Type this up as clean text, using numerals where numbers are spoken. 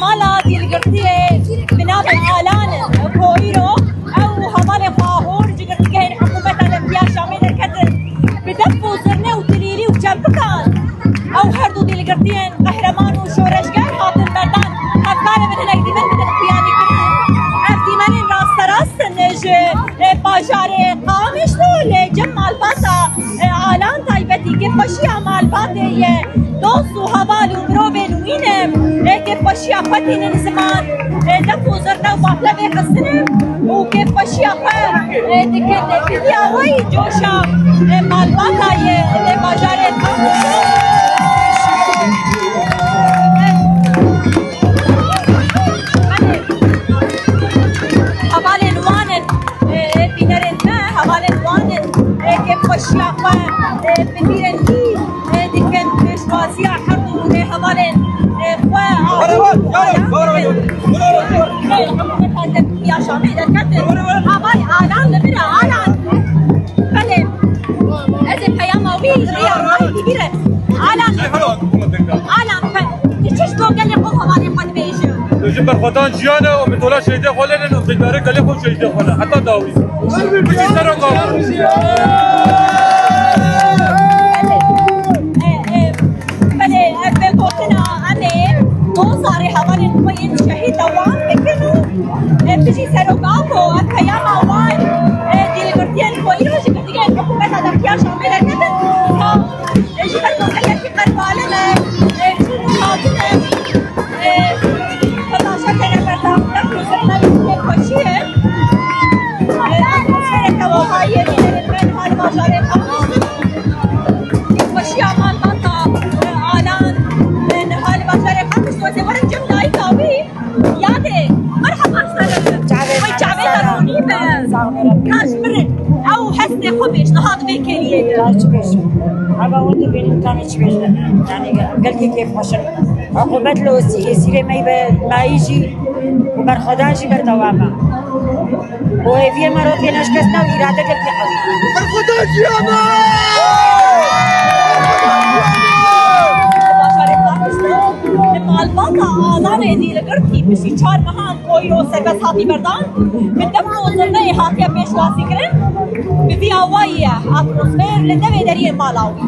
مالا ديلقرتيه بناب الآلان كويرو أو هبال فاهور جقرتيه هين حكومة الانبياء شامل الكتر بدفو زرنه وتليلي وجنبكان أو هردو ديلقرتيه قهرمان وشورشگر هاتن بردان أفكار من هناك ديمن بدن قيامي كرن أفديمن راست نج باجار قامش دول جمال باتا آلان تايبتي كيف بشي عمال باتي دوست و هوال و مرو بنوینم که باشی آفتی نزمان دفو زرنا و باطله بخستنم و که باشی آفت دیگه دیدی آوای جوشا مالباتای باجاره هوال نوانن بینرن نه هوال نوانن که باشی آفت بگیرن دیگه بشوازی آخر هوالن يا شامي ده كتر هواي آلان لبرا آلان بله ازي پیاماوی یا ماهی دیگره آلان چیش تو گلی خود هوای خود بیشو جنب خودان جیانه و متولا شهیده خاله نه بیداره گلی خود شهیده خاله حتی داوی بچی سران قابل صاري حوالي المين شهيد دوام بكنو بتجي سروقاكو الكيامة واي دي القرطيان كويرو جبتيجي الحكومة هذا فيها شاملة كده جبتو كده في قربالنا شنو خاطنا فضاشة كده بردام نفسو زرنا يكوشيه أتمسفرة كواهاية من المن هالمجارة خمس يكوشيه عمان باتا آلان من هالمجارة خمس وزي ورا جملة أي كاوي ياده مرحبا أحسن وي جعبه روني كاش مرن أو حسن خبش نهاد بيكليه كاش بيش أبا ودي بين كانش بيش يعني قلت كيف حشر عقوبات له سيرة ما يجي وبرخدانش بردوامه وفي مرات في نشكسنا وإرادة قلت قوي برخدان جيانا مالباتا آلان دي لقرتي بشي چار مهان کویرو سربس هاتی بردان بدفو زرنه هاتی پیشواسی کرن بفی آوائیه اتمسفر لدوی دریه مالاوی